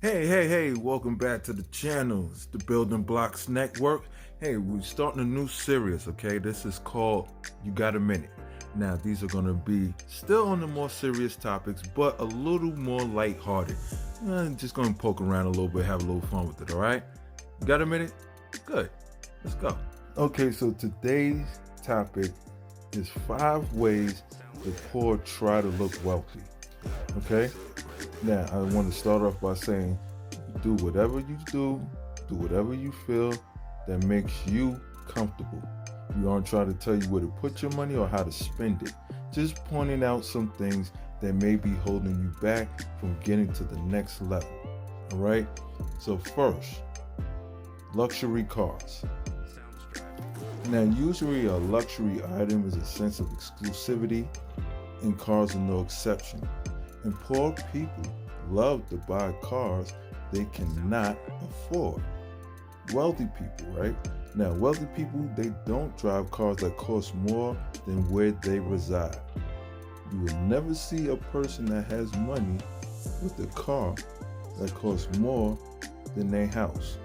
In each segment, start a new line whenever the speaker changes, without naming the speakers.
Hey, welcome back to the channel. It's the Building Blocks Network. Hey, we're starting a new series, okay? This is called You Got a Minute. Now, these are going to be still on the more serious topics, but a little more lighthearted. Just going to poke around a little bit, have a little fun with it, all right? You got a minute? Good. Let's go. Okay, so today's topic is 5 ways the poor try to look wealthy, okay? Now, I want to start off by saying do whatever you do whatever you feel that makes you comfortable. We aren't trying to tell you where to put your money or how to spend it. Just pointing out some things that may be holding you back from getting to the next level. All right? So, first, luxury cars. Now, usually a luxury item is a sense of exclusivity, and cars are no exception. And poor people love to buy cars they cannot afford. Wealthy people, right? Now, wealthy people, they don't drive cars that cost more than where they reside. You will never see a person that has money with a car that costs more than their house.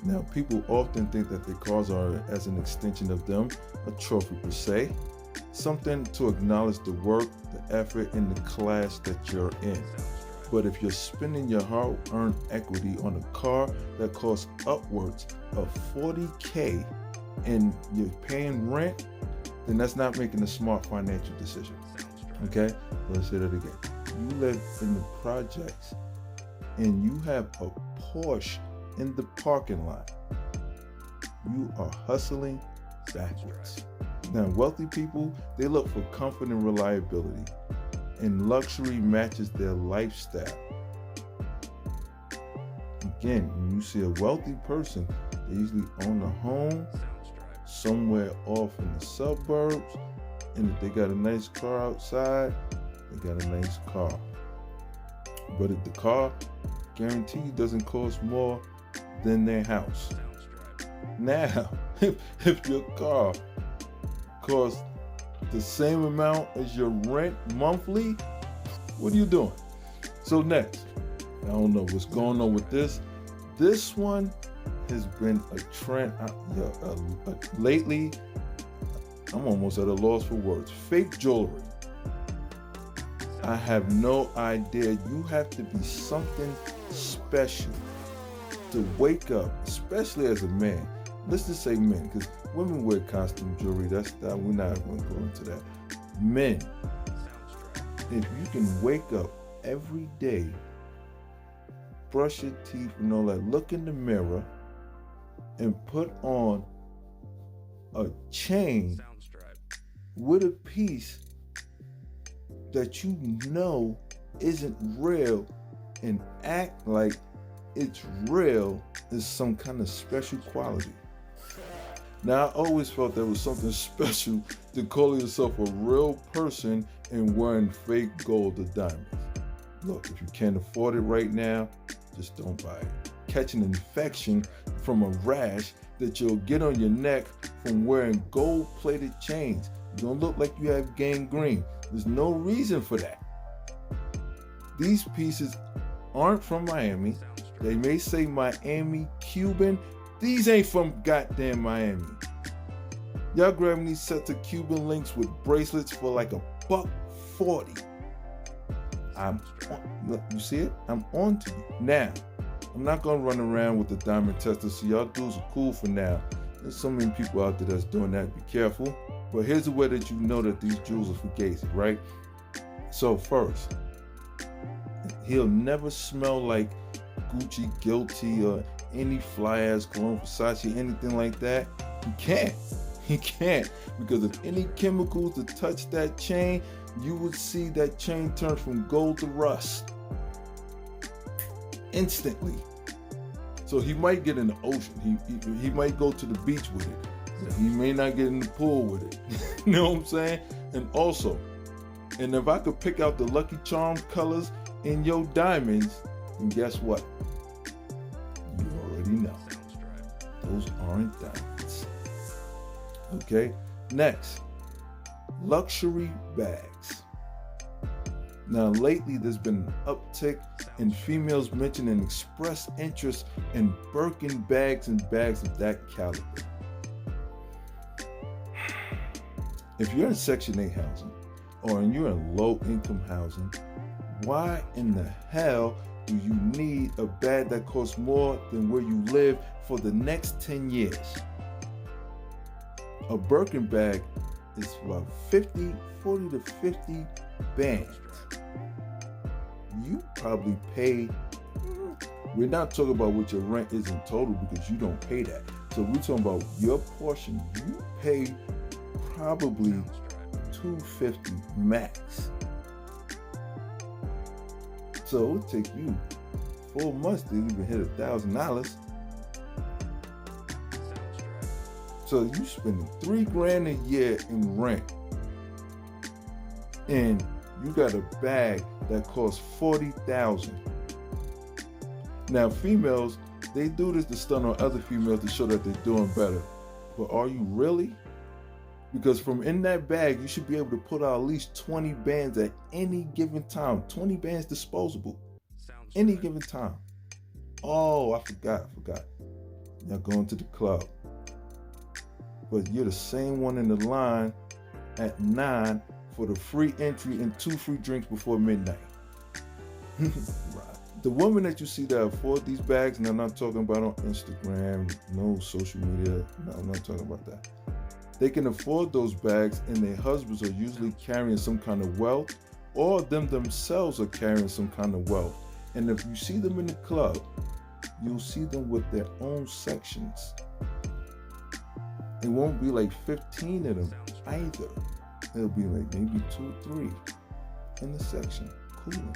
Now, people often think that their cars are as an extension of them, a trophy per se, something to acknowledge the work, the effort, and the class that you're in. But if you're spending your hard-earned equity on a car that costs upwards of $40,000 and you're paying rent, then that's not making a smart financial decision. Okay? Let's say that again. You live in the projects and you have a Porsche in the parking lot. You are hustling backwards. Now, wealthy people, they look for comfort and reliability, and luxury matches their lifestyle. Again, when you see a wealthy person, they usually own a home somewhere off in the suburbs, and if they got a nice car outside, they got a nice car. But if the car, guaranteed, doesn't cost more than their house. Now, if your car costs the same amount as your rent monthly, what are you doing? So next, I don't know what's going on with this. This one has been a trend lately. I'm almost at a loss for words. Fake jewelry. I have no idea. You have to be something special to wake up, especially as a man. Let's just say men, because women wear costume jewelry. We're not going to go into that. Men, if you can wake up every day, brush your teeth and all that, look in the mirror, and put on a chain with a piece that you know isn't real and act like it's real, is some kind of special quality. Now, I always felt there was something special to call yourself a real person and wearing fake gold or diamonds. Look, if you can't afford it right now, just don't buy it. Catch an infection from a rash that you'll get on your neck from wearing gold-plated chains. You don't look like you have gangrene. There's no reason for that. These pieces aren't from Miami. They may say Miami Cuban. These ain't from goddamn Miami. Y'all grabbing these sets of Cuban links with bracelets for like $140. You see it? I'm on to you. Now, I'm not gonna run around with the diamond tester, so y'all dudes are cool for now. There's so many people out there that's doing that, be careful. But here's the way that you know that these jewels are fugazi, right? So first, he'll never smell like Gucci, Guilty, or any fly-ass cologne, Versace, anything like that. He can't, because if any chemicals to touch that chain, you would see that chain turn from gold to rust instantly. So he might get in the ocean. He might go to the beach with it. But he may not get in the pool with it. You know what I'm saying? And also, and if I could pick out the Lucky Charms colors in your diamonds, then guess what? You already know. Those aren't diamonds. Okay? Next, luxury bags. Now, lately, there's been an uptick in females mentioning express interest in Birkin bags and bags of that caliber. If you're in Section 8 housing or you're in low-income housing, why in the hell do you need a bag that costs more than where you live for the next 10 years? A Birkin bag is about 40 to 50 bands. You probably pay, we're not talking about what your rent is in total because you don't pay that. So we're talking about your portion. You pay probably $250 max. So it would take you 4 months to even hit $1,000. So you spending $3,000 a year in rent, and you got a bag that costs $40,000. Now females, they do this to stun on other females to show that they're doing better. But are you really? Because from in that bag, you should be able to put out at least 20 bands at any given time. 20 bands disposable. Any given time. Oh, I forgot. Now going to the club. But you're the same one in the line at 9 for the free entry and 2 free drinks before midnight. Right. The women that you see that afford these bags, and I'm not talking about on Instagram, no social media, no, I'm not talking about that. They can afford those bags, and their husbands are usually carrying some kind of wealth, or them themselves are carrying some kind of wealth. And if you see them in the club, you'll see them with their own sections. It won't be like 15 of them either. It'll be like maybe 2 or 3 in the section. Cool.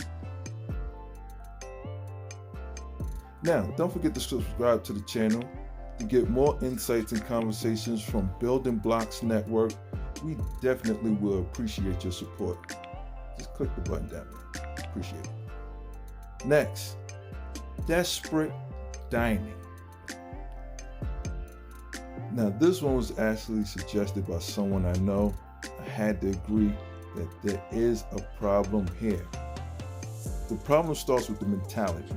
Now, don't forget to subscribe to the channel to get more insights and conversations from Building Blocks Network. We definitely will appreciate your support. Just click the button down there. Appreciate it. Next, desperate dining. Now, this one was actually suggested by someone I know. I had to agree that there is a problem here. The problem starts with the mentality.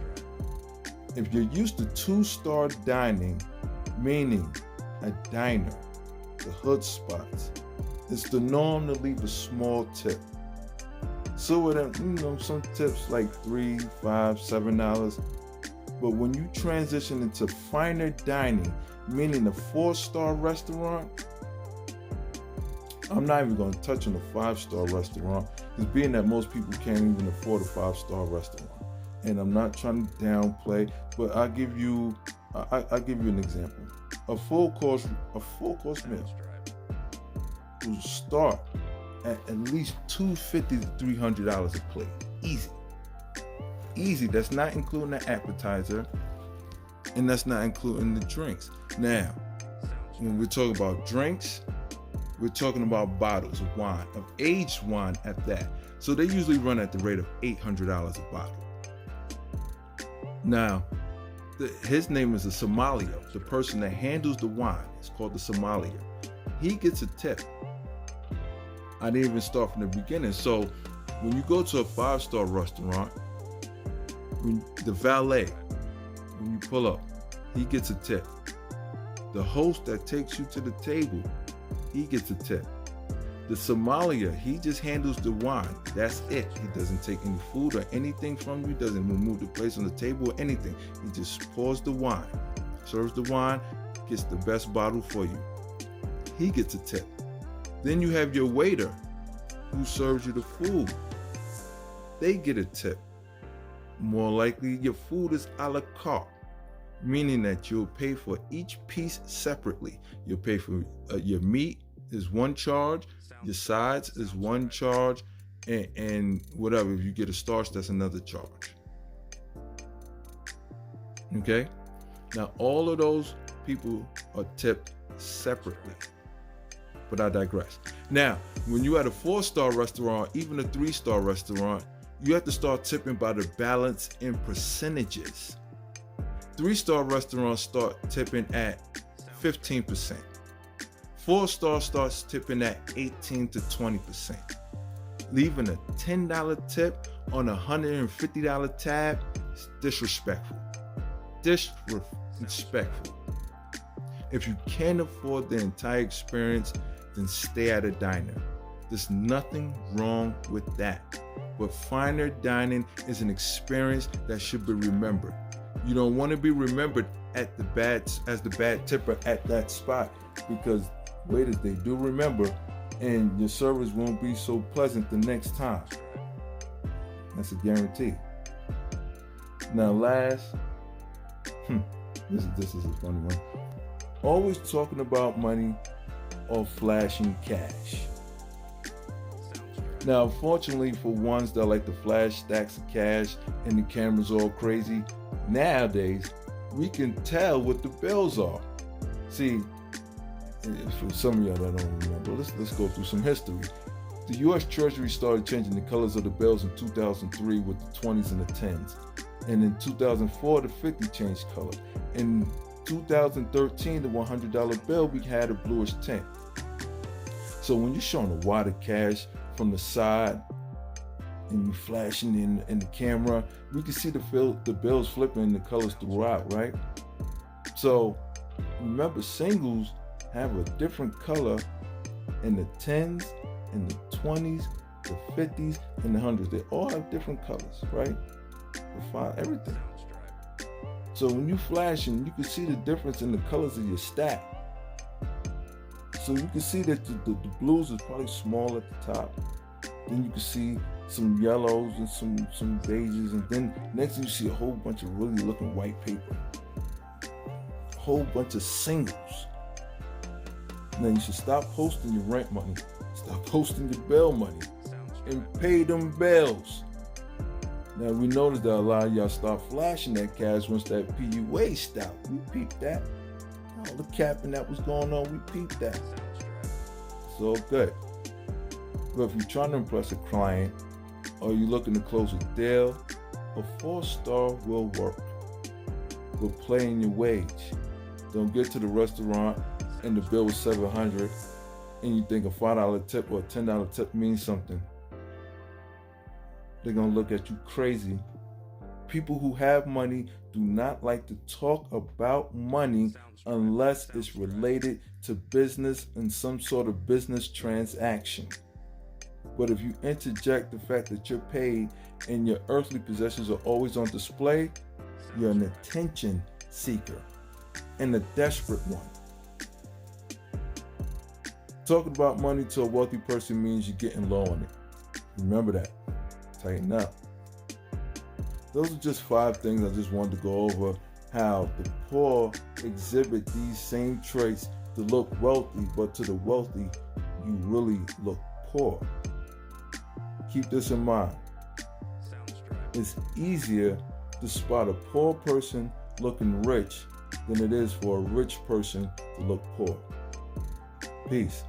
If you're used to 2-star dining, meaning a diner, the hood spots, it's the norm to leave a small tip. So with them, some tips like $3, $5, $7. But when you transition into finer dining, meaning a 4-star restaurant, I'm not even going to touch on a 5-star restaurant, because being that most people can't even afford a 5-star restaurant. And I'm not trying to downplay, but I'll give you an example. A full course meal will start at least $250 to $300 a plate. Easy. That's not including the appetizer, and that's not including the drinks. Now, when we're talking about drinks, we're talking about bottles of wine, of aged wine at that. So they usually run at the rate of $800 a bottle. Now, his name is a sommelier. The person that handles the wine is called the sommelier. He gets a tip. I didn't even start from the beginning. So when you go to a 5-star restaurant, the valet, when you pull up, he gets a tip. The host that takes you to the table, he gets a tip. The sommelier, he just handles the wine. That's it. He doesn't take any food or anything from you, doesn't remove the place on the table or anything. He just pours the wine, serves the wine, gets the best bottle for you. He gets a tip. Then you have your waiter who serves you the food. They get a tip. More likely, your food is a la carte, meaning that you'll pay for each piece separately. You'll pay for your meat is one charge, your sides is one charge, and whatever. If you get a starch, that's another charge. Okay? Now, all of those people are tipped separately. But I digress. Now, when you're at a 4-star restaurant, even a 3-star restaurant, you have to start tipping by the balance in percentages. 3-star restaurants start tipping at 15%. 4-star starts tipping at 18 to 20%. Leaving a $10 tip on a $150 tab is disrespectful. Disrespectful. If you can't afford the entire experience, then stay at a diner. There's nothing wrong with that. But finer dining is an experience that should be remembered. You don't want to be remembered as the bad tipper at that spot, because waiters, they do remember, and your service won't be so pleasant the next time. That's a guarantee. Now last, this is a funny one. Always talking about money or flashing cash. Now, fortunately for ones that like to flash stacks of cash and the camera's all crazy, nowadays we can tell what the bills are. See, for some of y'all that don't remember, let's go through some history. The U.S. Treasury started changing the colors of the bills in 2003 with the 20s and the 10s. And in 2004, the 50 changed color. In 2013, the $100 bill, we had a bluish tint. So when you're showing a wad of cash from the side and you flashing in the camera, we can see the bills flipping the colors throughout, right? So remember, singles have a different color in the 10s, in the 20s, the 50s, and the 100s. They all have different colors, right? Everything. So when you flashing, you can see the difference in the colors of your stack. So you can see that the blues is probably small at the top. Then you can see some yellows and some beiges, and then next thing you see a whole bunch of really looking white paper. A whole bunch of singles. Now you should stop posting your rent money, stop posting your bill money, and pay them bills. Now we noticed that a lot of y'all start flashing that cash once that PU waste out. We peeped that. All the capping that was going on, we peeped that. It's all good. But if you're trying to impress a client, or you're looking to close a deal, a 4-star will work. But playing your wage. Don't get to the restaurant and the bill was $700, and you think a $5 tip or a $10 tip means something. They're gonna look at you crazy. People who have money do not like to talk about money unless it's related to business and some sort of business transaction. But if you interject the fact that you're paid and your earthly possessions are always on display, you're an attention seeker and a desperate one. Talking about money to a wealthy person means you're getting low on it. Remember that. Tighten up. Those are just 5 things I just wanted to go over. How the poor exhibit these same traits to look wealthy, but to the wealthy, you really look poor. Keep this in mind. It's easier to spot a poor person looking rich than it is for a rich person to look poor. Peace.